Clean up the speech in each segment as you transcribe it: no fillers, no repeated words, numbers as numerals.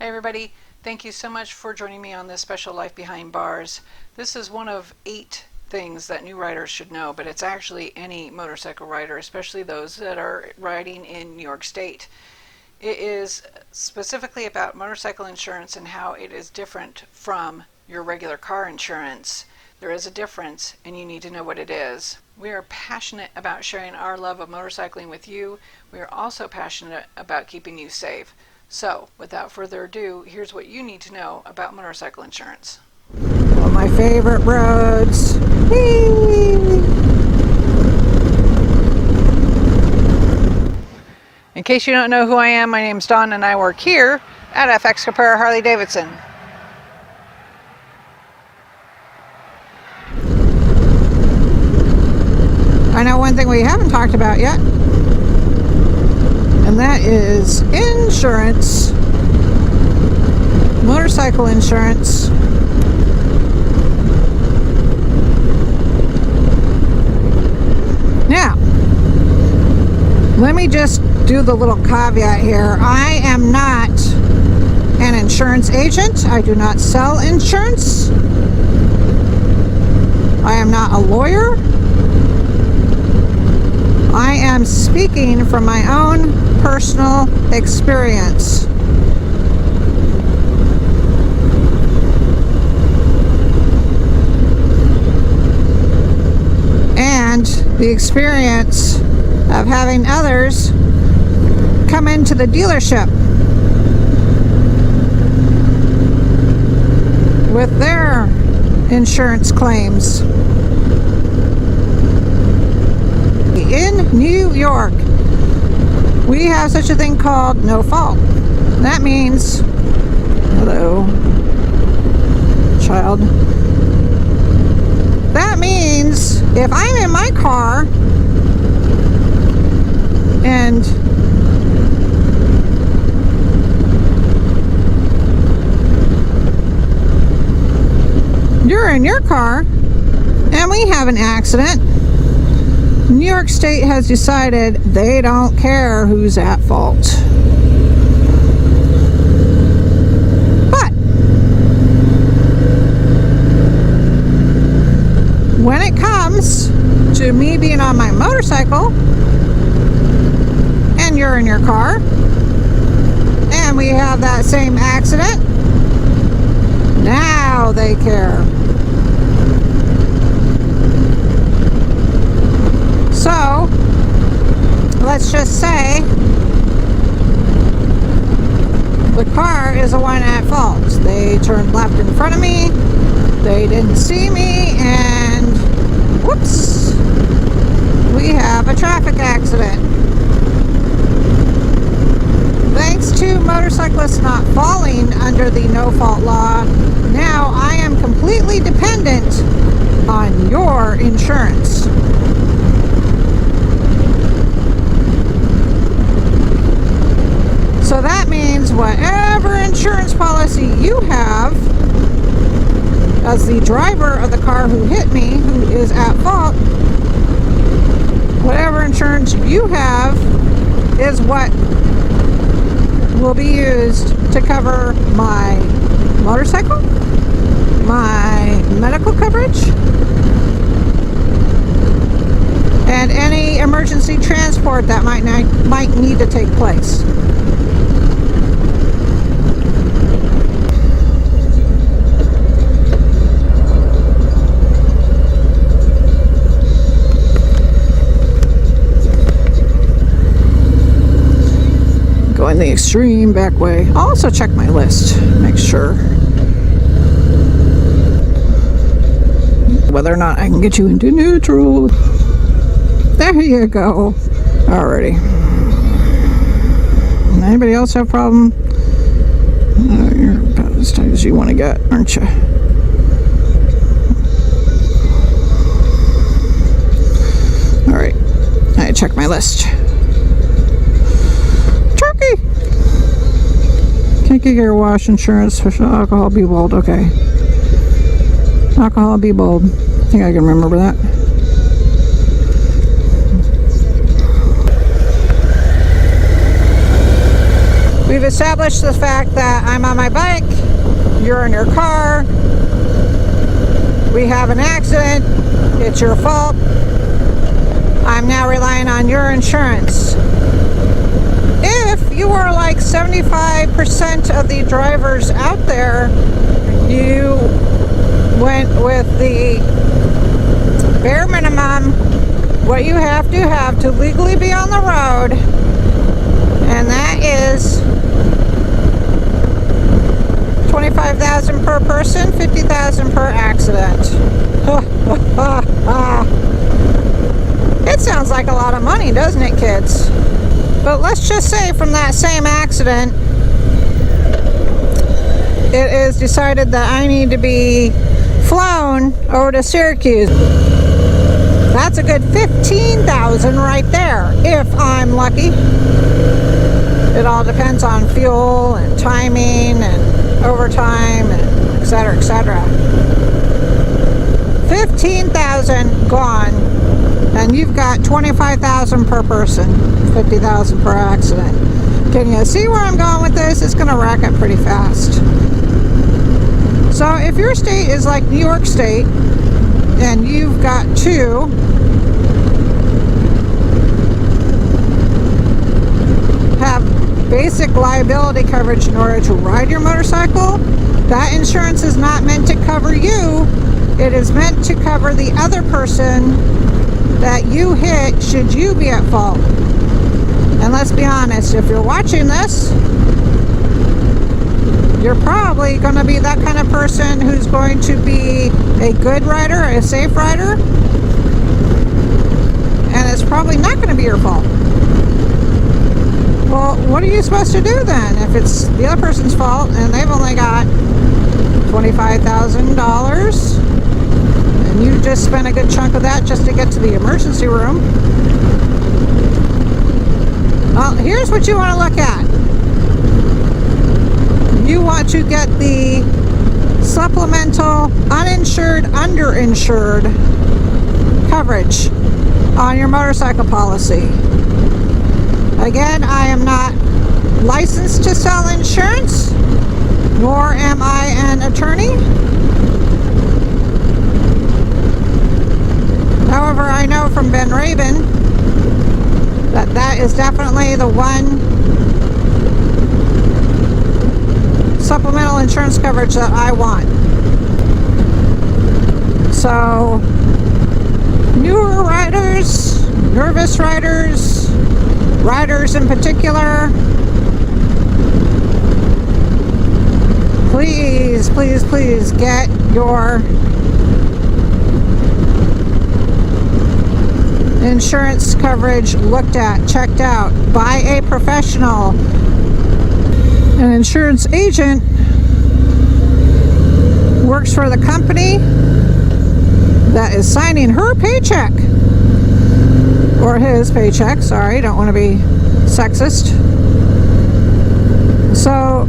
Hey everybody, thank you so much for joining me on this special Life Behind Bars. This is one of 8 things that new riders should know, but it's actually any motorcycle rider, especially those that are riding in New York State. It is specifically about motorcycle insurance and how it is different from your regular car insurance. There is a difference and you need to know what it is. We are passionate about sharing our love of motorcycling with you. We are also passionate about keeping you safe. So, without further ado, here's what you need to know about motorcycle insurance. One of my favorite roads. In case you don't know who I am, my name's Dawn and I work here at FX Caprara Harley-Davidson. I know one thing we haven't talked about yet, and that is insurance, motorcycle insurance. Now, let me just do the little caveat here. I am not an insurance agent. I do not sell insurance. I am not a lawyer. I am speaking from my own personal experience. And the experience of having others come into the dealership with their insurance claims. In New York, we have such a thing called no fault. That means, hello, child. That means if I'm in my car and you're in your car and we have an accident, New York State has decided they don't care who's at fault. But when it comes to me being on my motorcycle and you're in your car and we have that same accident, now they care. So, let's just say the car is the one at fault. They turned left in front of me, they didn't see me, and whoops, we have a traffic accident. Thanks to motorcyclists not falling under the no-fault law, now I am completely dependent on your insurance. So that means whatever insurance policy you have as the driver of the car who hit me, who is at fault, whatever insurance you have is what will be used to cover my motorcycle, my medical coverage, and any emergency transport that might need to take place. Going the extreme back way. I'll also check my list, make sure whether or not I can get you into neutral. There you go. Alrighty. Anybody else have a problem? You're about as tight as you want to get, aren't you? Alright. I check my list. Can't get your wash insurance, special alcohol, be bold. Okay. Alcohol, be bold. I think I can remember that. We've we've established the fact that I'm on my bike, you're in your car, we have an accident, it's your fault. I'm now relying on your insurance. If you are like 75% of the drivers out there, you went with the bare minimum, what you have to legally be on the road, and that is $25,000 per person, $50,000 per accident. It sounds like a lot of money, doesn't it, kids? But let's just say from that same accident, it is decided that I need to be flown over to Syracuse. That's a good $15,000 right there, if I'm lucky. It all depends on fuel and timing and overtime and et cetera, et cetera. $15,000 gone, and you've got $25,000 per person, $50,000 per accident. Can you see where I'm going with this? It's going to rack up pretty fast. So if your state is like New York State, and you've got to have basic liability coverage in order to ride your motorcycle, that insurance is not meant to cover you. It is meant to cover the other person that you hit should you be at fault. And let's be honest, if you're watching this, you're probably going to be that kind of person who's going to be a good rider, a safe rider, and it's probably not going to be your fault. Well, what are you supposed to do then if it's the other person's fault and they've only got $25,000 and you just spent a good chunk of that just to get to the emergency room? Well, here's what you want to look at. You want to get the supplemental uninsured, underinsured coverage on your motorcycle policy. Again, I am not licensed to sell insurance, nor am I an attorney. However, I know from Ben Rabin that that is definitely the one supplemental insurance coverage that I want. So, newer riders, nervous riders, riders in particular, please, please, please get your insurance coverage looked at, checked out by a professional. An insurance agent works for the company that is signing her paycheck, or his paycheck, sorry, don't want to be sexist. So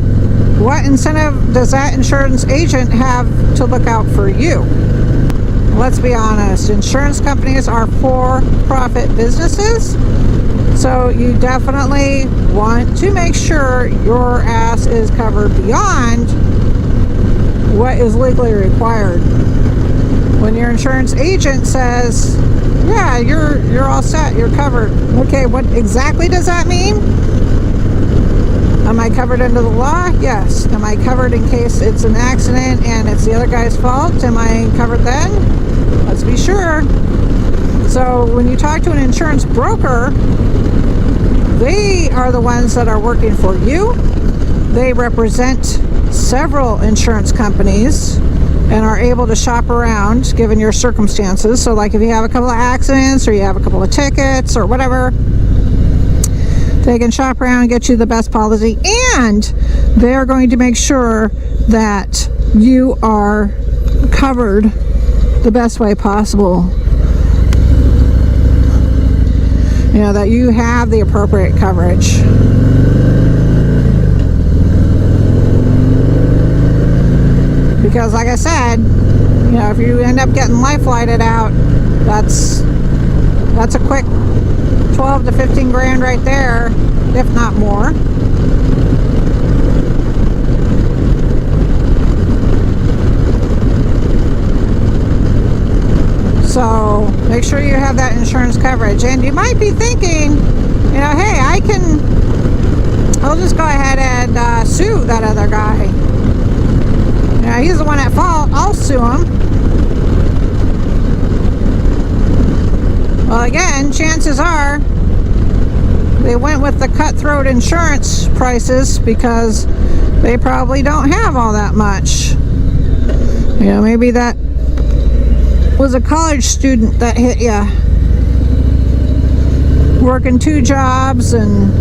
what incentive does that insurance agent have to look out for you? Let's be honest, insurance companies are for-profit businesses, so you definitely want to make sure your ass is covered beyond what is legally required. When your insurance agent says, yeah, you're all set, you're covered. Okay, what exactly does that mean? Am I covered under the law? Yes. Am I covered in case it's an accident and it's the other guy's fault? Am I covered then? Let's be sure. So when you talk to an insurance broker, they are the ones that are working for you. They represent several insurance companies and are able to shop around given your circumstances. So like if you have a couple of accidents or you have a couple of tickets or whatever, they can shop around and get you the best policy, and they're going to make sure that you are covered the best way possible. You know, that you have the appropriate coverage. Because like I said, you know, if you end up getting life lighted out, that's a quick 12 to 15 grand right there, if not more. make sure you have that insurance coverage. And you might be thinking, hey, I'll just go ahead and sue that other guy. He's the one at fault. I'll sue him. Well, again, chances are they went with the cutthroat insurance prices because they probably don't have all that much. Maybe that was a college student that hit you, working 2 jobs and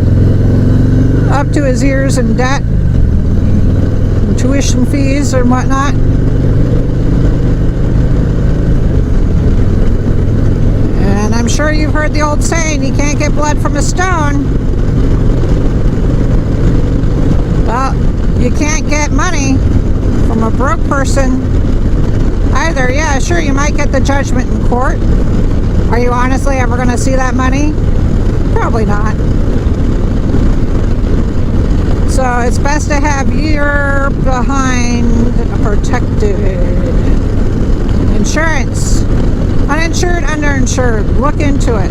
up to his ears in debt, and tuition fees and whatnot. And I'm sure you've heard the old saying, you can't get blood from a stone. Well, you can't get money from a broke person either. Yeah, sure, you might get the judgment in court. Are you honestly ever going to see that money? Probably not. So it's best to have your behind protected. Insurance. Uninsured, underinsured. Look into it.